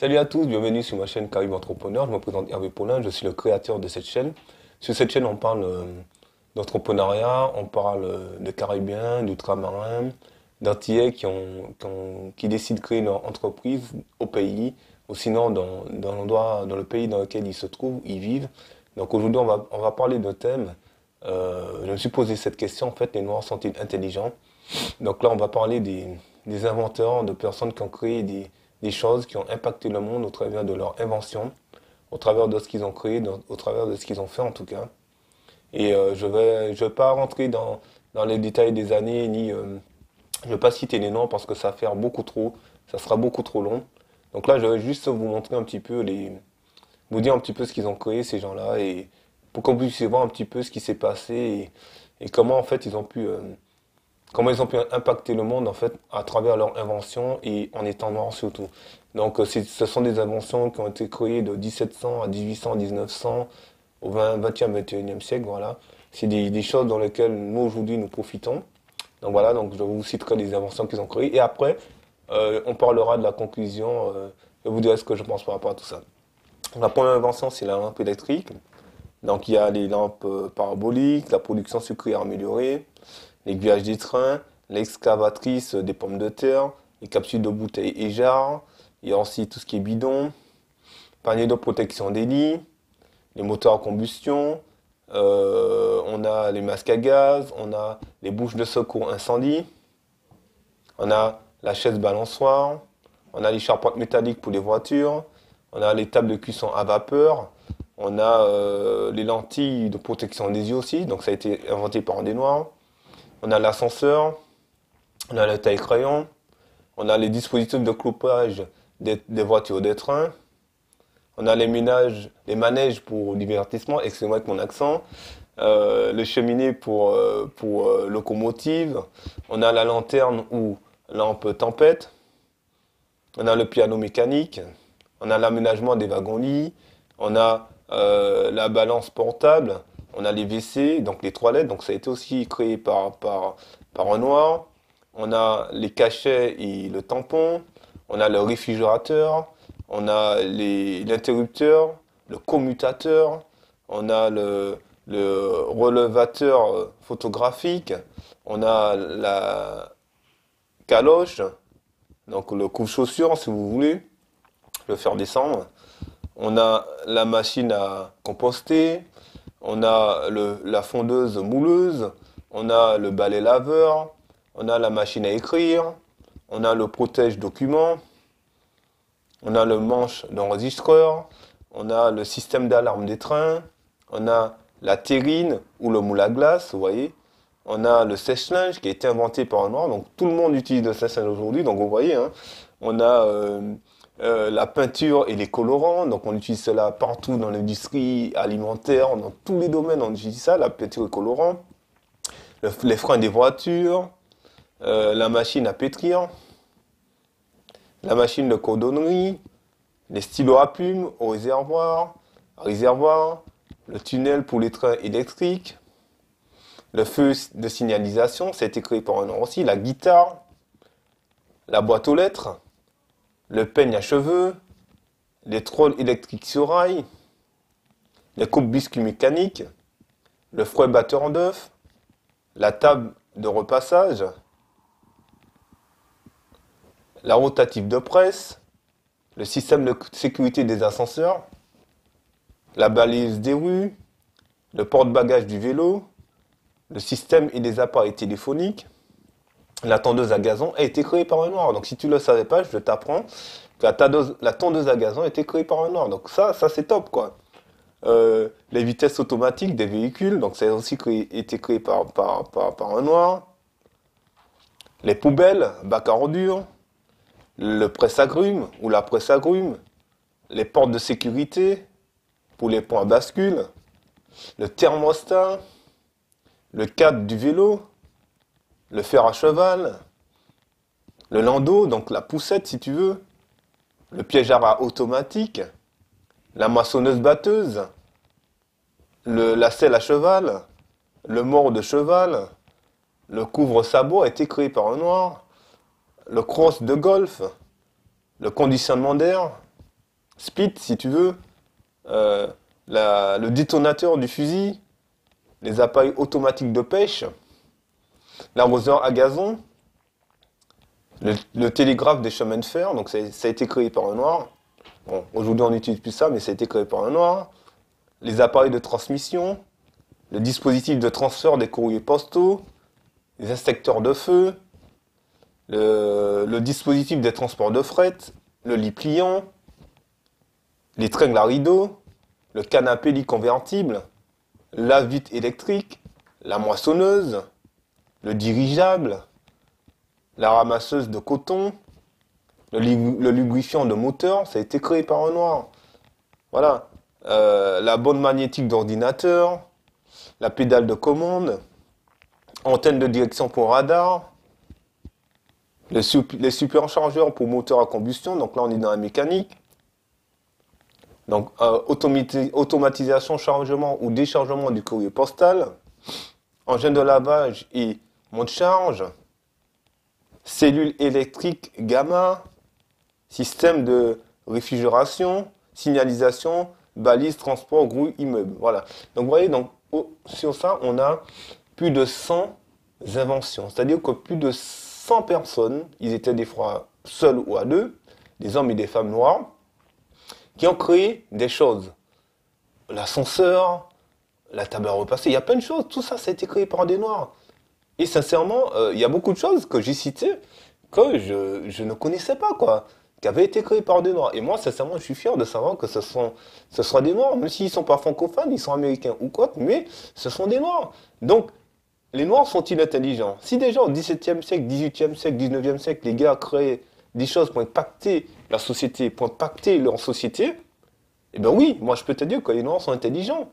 Salut à tous, bienvenue sur ma chaîne Caraïbes Entrepreneur. Je me présente Hervé Paulin, je suis le créateur de cette chaîne. Sur cette chaîne, on parle d'entrepreneuriat, on parle de Caribéens, d'Ultramarins, d'Antillais qui décident de créer leur entreprise au pays, ou sinon dans l'endroit, dans le pays dans lequel ils se trouvent, où ils vivent. Donc aujourd'hui, on va parler d'un thème. Je me suis posé cette question, en fait, les Noirs sont-ils intelligents? Donc là, on va parler des inventeurs, de personnes qui ont créé des choses qui ont impacté le monde au travers de leur invention, au travers de ce qu'ils ont créé, au travers de ce qu'ils ont fait en tout cas. Et je vais pas rentrer dans les détails des années, ni je vais pas citer les noms parce que ça va faire beaucoup trop, ça sera beaucoup trop long. Donc là, je vais juste vous montrer un petit peu vous dire un petit peu ce qu'ils ont créé ces gens-là et pour qu'on puisse voir un petit peu ce qui s'est passé et comment en fait comment ils ont pu impacter le monde en fait à travers leur invention et en étant noirs surtout. Donc ce sont des inventions qui ont été créées de 1700 à 1800, 1900 au 20e, 21e siècle, voilà. C'est des choses dans lesquelles nous aujourd'hui nous profitons. Donc voilà, donc je vous citerai les inventions qu'ils ont créées et après on parlera de la conclusion, je vous dirai ce que je pense par rapport à tout ça. La première invention c'est la lampe électrique. Donc il y a les lampes paraboliques, la production sucrière améliorée, l'aiguillage des trains, l'excavatrice des pommes de terre, les capsules de bouteilles et jarres. Il y a aussi tout ce qui est bidon, panier de protection des lits, les moteurs à combustion, on a les masques à gaz, on a les bouches de secours incendie, on a la chaise balançoire, on a les charpentes métalliques pour les voitures, on a les tables de cuisson à vapeur, on a les lentilles de protection des yeux aussi, donc ça a été inventé par un des Noirs. On a l'ascenseur, on a le taille-crayon, on a les dispositifs de clopage des voitures, des trains, on a les manèges pour divertissement, excusez-moi avec mon accent, les cheminées pour locomotive, on a la lanterne ou lampe tempête, on a le piano mécanique, on a l'aménagement des wagons-lits, on a la balance portable, on a les WC, donc les toilettes, donc ça a été aussi créé par un noir. On a les cachets et le tampon, on a le réfrigérateur, on a l'interrupteur, le commutateur, on a le relevateur photographique, on a la caloche, donc le coupe-chaussure si vous voulez, le faire descendre. On a la machine à composter, on a la fondeuse mouleuse, on a le balai laveur, on a la machine à écrire, on a le protège-document, on a le manche d'enregistreur, on a le système d'alarme des trains, on a la terrine ou le moule à glace, vous voyez. On a le sèche-linge qui a été inventé par un noir, donc tout le monde utilise le sèche-linge aujourd'hui, donc vous voyez, hein, on a la peinture et les colorants, donc on utilise cela partout dans l'industrie alimentaire, dans tous les domaines on utilise ça, la peinture et colorant, les freins des voitures, la machine à pétrir, la machine de cordonnerie, les stylos à plumes au réservoir, le tunnel pour les trains électriques, le feu de signalisation, ça a été créé par un homme aussi, la guitare, la boîte aux lettres, le peigne à cheveux, les trolls électriques sur rail, les coupes-biscuits mécaniques, le fouet batteur d'œufs, la table de repassage, la rotative de presse, le système de sécurité des ascenseurs, la balise des rues, le porte-bagages du vélo, le système et les appareils téléphoniques, la tondeuse à gazon a été créée par un noir. Donc si tu ne le savais pas, je t'apprends que la tondeuse à gazon a été créée par un noir. Donc ça c'est top quoi. Les vitesses automatiques des véhicules, donc ça a aussi été créé par un noir. Les poubelles, bac à ordures, le presse-agrumes ou la presse-agrumes, les portes de sécurité pour les points à bascule, le thermostat, le cadre du vélo, le fer à cheval, le landau, donc la poussette si tu veux, le piège à rat automatique, la moissonneuse-batteuse, la selle à cheval, le mort de cheval, le couvre-sabot a été créé par un noir, le cross de golf, le conditionnement d'air, Split, si tu veux, euh, le détonateur du fusil, les appareils automatiques de pêche, l'arroseur à gazon, le télégraphe des chemins de fer, donc ça a été créé par un noir. Bon, aujourd'hui on n'utilise plus ça, mais ça a été créé par un noir. Les appareils de transmission, le dispositif de transfert des courriers postaux, les inspecteurs de feu, le dispositif des transports de fret, le lit pliant, les tringles à rideaux, le canapé lit convertible, la vitre électrique, la moissonneuse, le dirigeable, la ramasseuse de coton, le lubrifiant de moteur, ça a été créé par un noir. Voilà. La bande magnétique d'ordinateur, la pédale de commande, antenne de direction pour radar, les superchargeurs pour moteur à combustion, donc là on est dans la mécanique. Donc automatisation, chargement ou déchargement du courrier postal, engin de lavage et monte-charge, cellules électriques gamma, système de réfrigération, signalisation, balise, transport, grue, immeuble. Voilà. Donc vous voyez, donc, sur ça, on a plus de 100 inventions. C'est-à-dire que plus de 100 personnes, ils étaient des fois seuls ou à deux, des hommes et des femmes noirs, qui ont créé des choses. L'ascenseur, la table à repasser, il y a plein de choses. Tout ça, ça a été créé par des noirs. Et sincèrement, il y a beaucoup de choses que j'ai citées que je ne connaissais pas, quoi, qui avaient été créées par des noirs. Et moi, sincèrement, je suis fier de savoir que ce sont des noirs, même s'ils ne sont pas francophones, ils sont américains ou quoi, mais ce sont des noirs. Donc, les noirs sont-ils intelligents? Si déjà au XVIIe siècle, XVIIIe siècle, XIXe siècle, les gars créaient des choses pour impacter la société, pour impacter leur société, eh bien oui, moi je peux te dire que les noirs sont intelligents.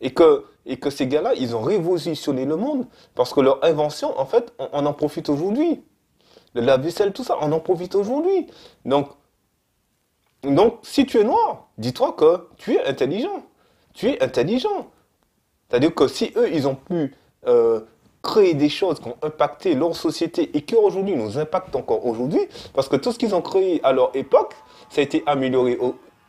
Et que ces gars-là, ils ont révolutionné le monde. Parce que leur invention, en fait, on en profite aujourd'hui. Le lave-vaisselle, tout ça, on en profite aujourd'hui. Donc, si tu es noir, dis-toi que tu es intelligent. Tu es intelligent. C'est-à-dire que si eux, ils ont pu créer des choses qui ont impacté leur société et qui aujourd'hui nous impactent encore aujourd'hui, parce que tout ce qu'ils ont créé à leur époque, ça a été amélioré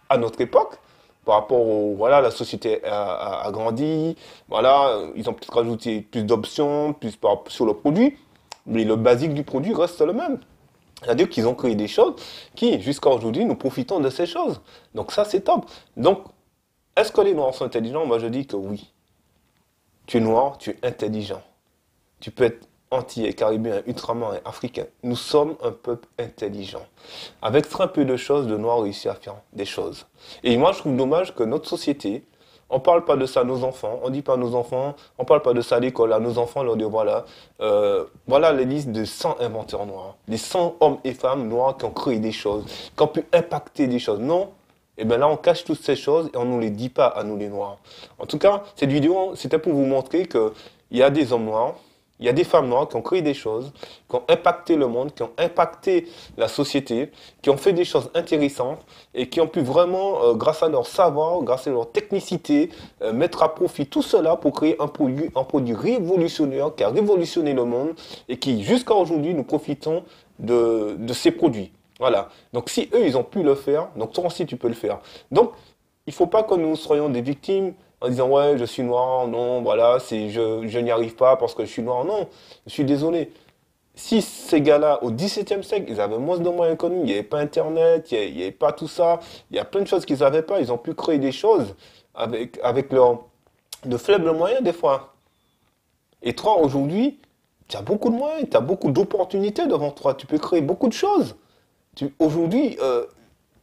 à notre époque, par rapport au, voilà, la société a grandi, voilà, ils ont peut-être rajouté plus d'options, sur le produit, mais le basique du produit reste le même. C'est-à-dire qu'ils ont créé des choses qui, jusqu'à aujourd'hui, nous profitons de ces choses. Donc ça, c'est top. Donc, est-ce que les Noirs sont intelligents? Moi, je dis que oui. Tu es noir, tu es intelligent. Tu peux être antillais, caribéen, ultramarin, africain. Nous sommes un peuple intelligent. Avec très peu de choses, de noirs réussissent à faire des choses. Et moi, je trouve dommage que notre société, on ne parle pas de ça à nos enfants, on ne dit pas à nos enfants, on ne parle pas de ça à l'école, à nos enfants, on leur dit voilà, voilà les listes de 100 inventeurs noirs, des 100 hommes et femmes noirs qui ont créé des choses, qui ont pu impacter des choses. Non, et bien là, on cache toutes ces choses et on ne nous les dit pas à nous les noirs. En tout cas, cette vidéo, c'était pour vous montrer qu'il y a des hommes noirs, il y a des femmes noires qui ont créé des choses, qui ont impacté le monde, qui ont impacté la société, qui ont fait des choses intéressantes et qui ont pu vraiment, grâce à leur savoir, grâce à leur technicité, mettre à profit tout cela pour créer un produit révolutionnaire qui a révolutionné le monde et qui, jusqu'à aujourd'hui, nous profitons de ces produits. Voilà. Donc si eux, ils ont pu le faire, donc toi aussi, tu peux le faire. Donc, il ne faut pas que nous soyons des victimes en disant ouais, je suis noir, non, voilà, je n'y arrive pas parce que je suis noir. Non, je suis désolé. Si ces gars-là, au XVIIe siècle, ils avaient moins de moyens que nous, il n'y avait pas Internet, il n'y avait pas tout ça, il y a plein de choses qu'ils n'avaient pas, ils ont pu créer des choses avec de faibles moyens des fois. Et toi, aujourd'hui, tu as beaucoup de moyens, tu as beaucoup d'opportunités devant toi, tu peux créer beaucoup de choses. Aujourd'hui,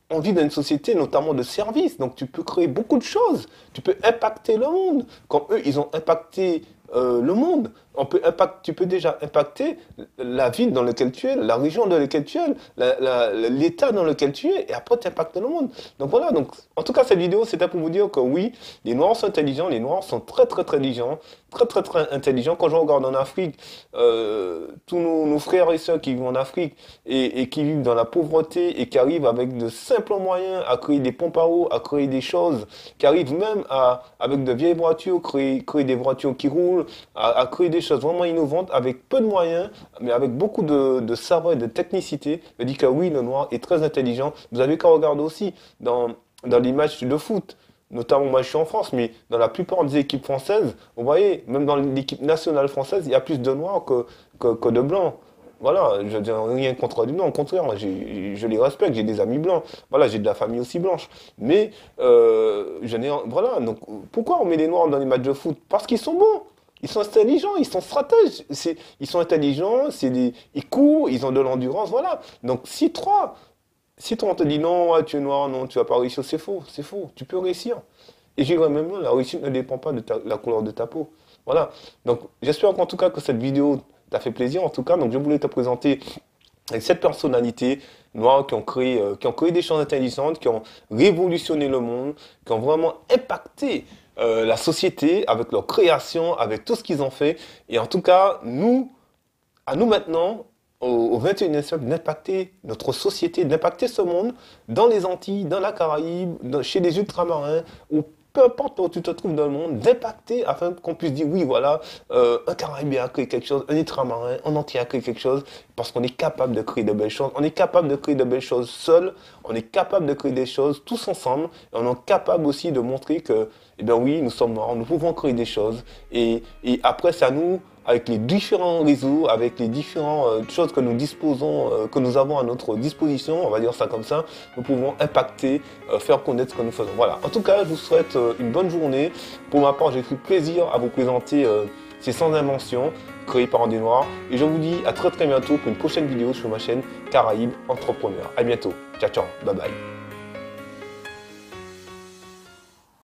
on vit dans une société notamment de services, donc tu peux créer beaucoup de choses, tu peux impacter le monde, comme eux, ils ont impacté le monde. Tu peux déjà impacter la ville dans laquelle tu es, la région dans laquelle tu es, l'état dans lequel tu es, et après tu impactes le monde. Donc voilà, donc, en tout cas cette vidéo c'était pour vous dire que oui, les Noirs sont intelligents, les Noirs sont très très très intelligents, très intelligents. Quand je regarde en Afrique, tous nos frères et sœurs qui vivent en Afrique et qui vivent dans la pauvreté et qui arrivent avec de simples moyens à créer des pompes à eau, à créer des choses, qui arrivent même avec de vieilles voitures, créer des voitures qui roulent, à créer des choses choses vraiment innovantes avec peu de moyens, mais avec beaucoup de savoir et de technicité. Je dis que oui, le noir est très intelligent. Vous avez qu'à regarder aussi dans les matchs de foot. Notamment, moi je suis en France, mais dans la plupart des équipes françaises, vous voyez, même dans l'équipe nationale française, il y a plus de noirs que de blancs. Voilà, je dis rien contre les blancs, au contraire, je les respecte, j'ai des amis blancs, voilà, j'ai de la famille aussi blanche. Mais, voilà, donc pourquoi on met les noirs dans les matchs de foot? Parce qu'ils sont bons, ils sont intelligents, ils sont stratèges, ils sont intelligents, ils courent, ils ont de l'endurance, voilà. Donc si toi on te dit non, ouais, tu es noir, non, tu vas pas réussir, c'est faux, tu peux réussir. Et j'ai même la réussite ne dépend pas de la couleur de ta peau. Voilà. Donc j'espère qu'en tout cas que cette vidéo t'a fait plaisir. En tout cas, donc je voulais te présenter cette personnalité noire qui ont créé des choses intelligentes, qui ont révolutionné le monde, qui ont vraiment impacté la société avec leur création, avec tout ce qu'ils ont fait. Et en tout cas, à nous maintenant, au 21e siècle, d'impacter notre société, d'impacter ce monde dans les Antilles, dans la Caraïbe, chez les ultramarins, ou peu importe où tu te trouves dans le monde, d'impacter afin qu'on puisse dire oui, voilà, un Caraïbien a créé quelque chose, un ultramarin, un Antillais a créé quelque chose, parce qu'on est capable de créer de belles choses. On est capable de créer de belles choses seul, on est capable de créer des choses tous ensemble, et on est capable aussi de montrer que, eh bien oui, nous sommes morts, nous pouvons créer des choses, et après, c'est à nous, avec les différents réseaux, avec les différentes choses que nous disposons, que nous avons à notre disposition, on va dire ça comme ça, nous pouvons impacter, faire connaître ce que nous faisons. Voilà. En tout cas, je vous souhaite une bonne journée. Pour ma part, j'ai pris plaisir à vous présenter ces 100 inventions créées par des Noirs. Et je vous dis à très très bientôt pour une prochaine vidéo sur ma chaîne Caraïbes Entrepreneurs. À bientôt. Ciao, ciao. Bye bye.